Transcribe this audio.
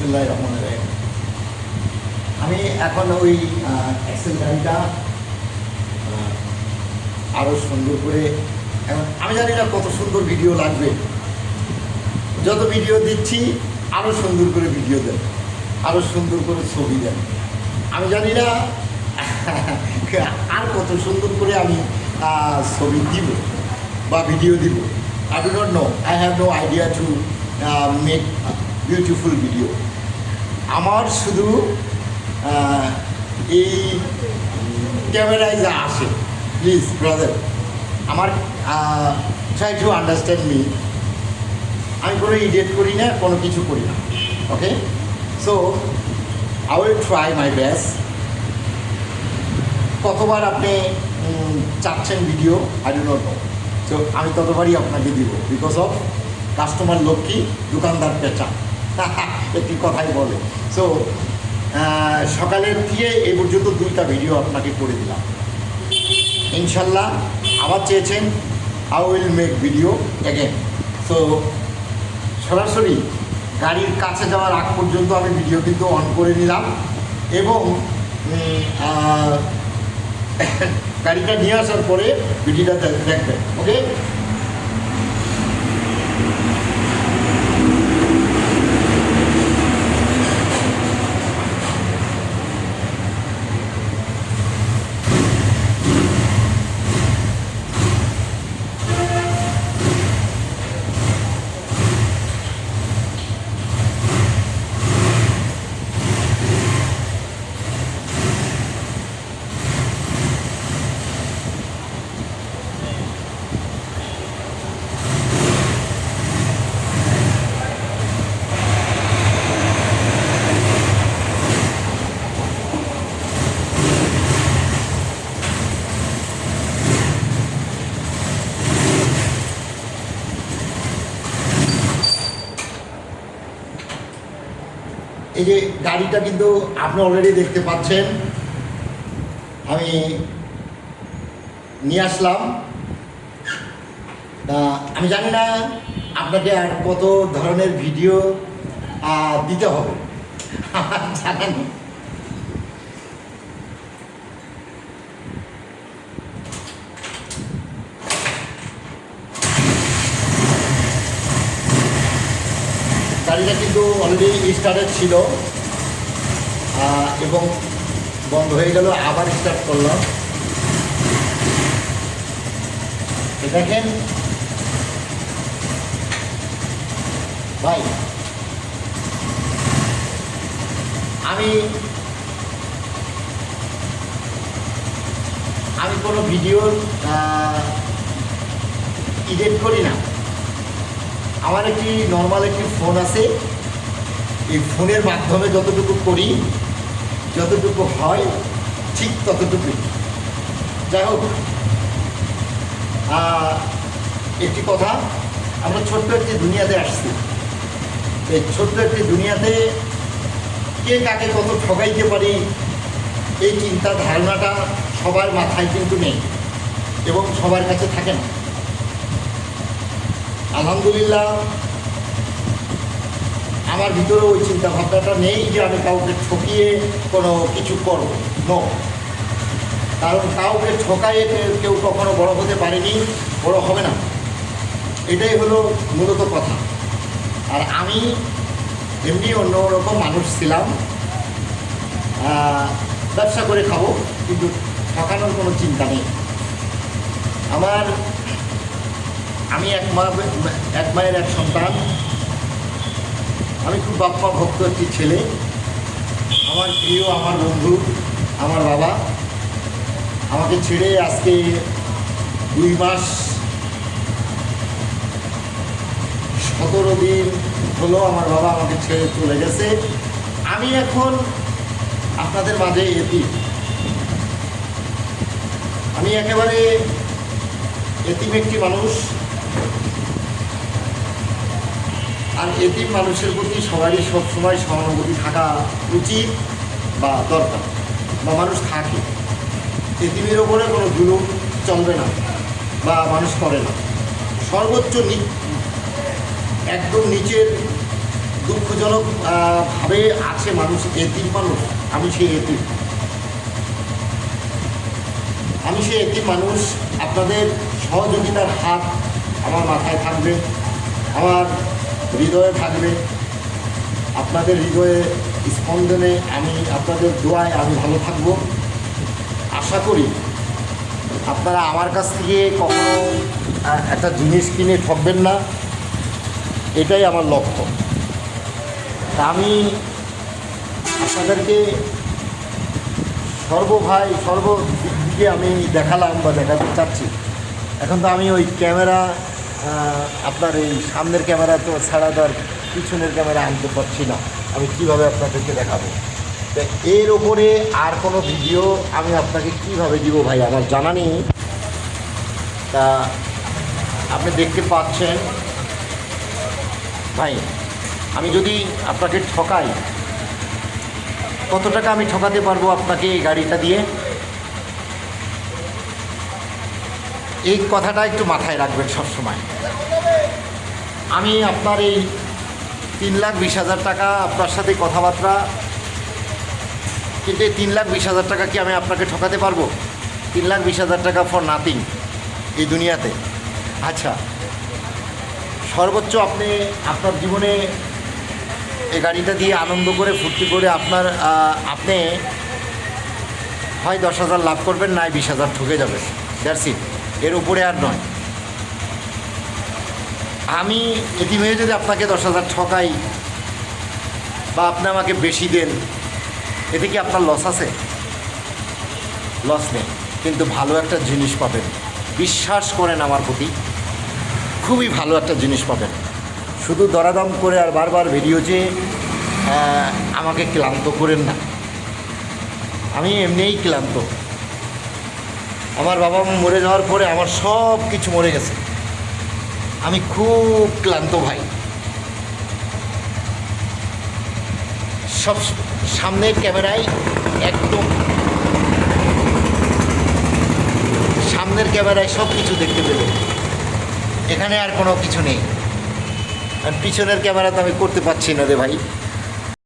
বিসমিল্লাহির রহমানির রহিম। আমি এখন ওই এক্সেল গাড়িটা আরও সুন্দর করে, এখন আমি জানি না কত সুন্দর ভিডিও লাগবে, যত ভিডিও দিচ্ছি আরও সুন্দর করে ভিডিও দেন, আরও সুন্দর করে ছবি দেন। আমি জানি না আর কত সুন্দর করে আমি ছবি দিব বা ভিডিও দিব। I do not know. I have no idea to make a beautiful video. আমার শুধু এই ক্যামেরায় যা আসে, প্লিজ ব্রাদার, আমার ট্রাই টু আন্ডারস্ট্যান্ড মি। আমি কোনো এডিট করি না, কোনো কিছু করি না, okay? So I will try my best. কতবার আপনি চাচ্ছেন video, I do not know. তো আমি ততবারই আপনাকে দিব, বিকজ অফ কাস্টমার লক্ষ্মী, দোকানদার পেঁচা, একটি কথাই বলে। সো সকালের থেকে এই পর্যন্ত 2টা ভিডিও আপনাকে করে দিলাম। ইনশাল্লাহ আবার চেয়েছেন, I will make video again. So সরাসরি গাড়ির কাছে যাওয়ার আগ পর্যন্ত আমি ভিডিও কিন্তু অন করে নিলাম, এবং গাড়িটা নিয়ে আসার পরে ভিডিওটা দেখবেন, ওকে? এই যে গাড়িটা কিন্তু আপনি অলরেডি দেখতে পাচ্ছেন, আমি নিয়ে আসলাম। আমি জানি না আপনাকে আর কত ধরনের ভিডিও দিতে হবে, আমার জানা নেই। গাড়িটা কিন্তু অলরেডি স্টার্টেড ছিল এবং বন্ধ হয়ে গেল, আবার স্টার্ট করলাম। দেখেন ভাই, আমি কোনো ভিডিওর এডিট করি না। আমার একটি নর্মাল একটি ফোন আছে, এই ফোনের মাধ্যমে যতটুকু করি, যতটুকু হয় ঠিক ততটুকুই। যাই হোক, একটি কথা, আমরা ছোট্ট একটি দুনিয়াতে আসছি। এই ছোট্ট একটি দুনিয়াতে কে কাকে কত ঠকাইতে পারি, এই চিন্তা ধারণাটা সবার মাথায় কিন্তু নেই এবং সবার কাছে থাকে না। আলহামদুলিল্লাহ আমার ভিতরে ওই চিন্তা ভাবনাটা নেই যে আমি কাউকে ঠকিয়ে কোনো কিছু করব, নো। কারণ কাউকে ঠকাইয়ে কেউ কখনো বড় হতে পারেনি, বড় হবে না, এটাই হলো মূলত কথা। আর আমি এমনি অন্যরকম মানুষ ছিলাম, ব্যবসা করে খাবো, কিন্তু ঠকানোর কোনো চিন্তা নেই আমার। আমি এক মায়ের এক সন্তান, আমি খুব বাপ্পা ভক্ত একটি ছেলে। আমার প্রিয়, আমার বন্ধু, আমার বাবা আমাকে ছেড়ে আজকে 2 মাস 17 দিন হলো আমার বাবা আমাকে ছেড়ে চলে গেছে। আমি এখন আপনাদের মাঝে এতিম, আমি একেবারে এতিম একটি মানুষ। আর এতিম মানুষের প্রতি সবারই সবসময় সহানুভূতি থাকা উচিত বা দরকার, বা মানুষ থাকে। এতিমের ওপরে কোনো জুলুম চলবে না বা মানুষ করে না। সর্বোচ্চ একদম নিচের দুঃখজনক ভাবে আছে মানুষ, এতিম মানুষ। আমি সেই এতিম, মানুষ। আপনাদের সহযোগিতার হাত আমার মাথায় থাকবে, আমার হৃদয়ে থাকবে। আপনাদের হৃদয়ে স্পন্দনে আমি, আপনাদের দোয়ায় আমি ভালো থাকব। আশা করি আপনারা আমার কাছ থেকে কখনো একটা জিনিস কিনে ঠকবেন না, এটাই আমার লক্ষ্য। তা আমি আপনাদেরকে সর্বদিক দিকে আমি দেখালাম বা দেখাতে চাচ্ছি। এখন তো আমি ওই ক্যামেরা, আপনার এই সামনের ক্যামেরা তো ছাড়া দেওয়ার, পিছনের ক্যামেরা আনতে পারছি না। আমি কীভাবে আপনাদেরকে দেখাবো? তো এর ওপরে আর কোনো ভিডিও আমি আপনাকে কীভাবে দিব ভাই, আমার জানা নেই। তা আপনি দেখতে পাচ্ছেন ভাই, আমি যদি আপনাকে ঠকাই, কত টাকা আমি ঠকাতে পারবো আপনাকে এই গাড়িটা দিয়ে? এই কথাটা একটু মাথায় রাখবেন সবসময়। আমি আপনার এই 3,20,000 টাকা আপনার সাথে কথাবার্তা, কিন্তু এই 3,20,000 টাকা কি আমি আপনাকে ঠকাতে পারবো? 3,20,000 টাকা ফর নাথিং এই দুনিয়াতে। আচ্ছা, সর্বোচ্চ আপনি আপনার জীবনে এই গাড়িটা দিয়ে আনন্দ করে ফুর্তি করে আপনি হয় 10,000 লাভ করবেন, নয় 20,000 ঠকে যাবেন। দ্যাটস ইট, এর উপরে আর নয়। আমি এটি হয়ে যদি আপনাকে 10,000 ঠকাই বা আপনি আমাকে বেশি দেন, এতে কি আপনার লস আছে? লস নেই, কিন্তু ভালো একটা জিনিস পাবেন। বিশ্বাস করেন আমার প্রতি, খুবই ভালো একটা জিনিস পাবেন। শুধু দরাদম করে আর বারবার ভিডিও চেয়ে আমাকে ক্লান্ত করেন না। আমি এমনিই ক্লান্ত। আমার বাবা মা মরে যাওয়ার পরে আমার সব কিছু মরে গেছে। আমি খুব ক্লান্ত ভাই। সব সামনের ক্যামেরায়, একদম সামনের ক্যামেরায় সব কিছু দেখতে পেল, এখানে আর কোনো কিছু নেই। আর পিছনের ক্যামেরা তো আমি করতে পারছি না রে ভাই।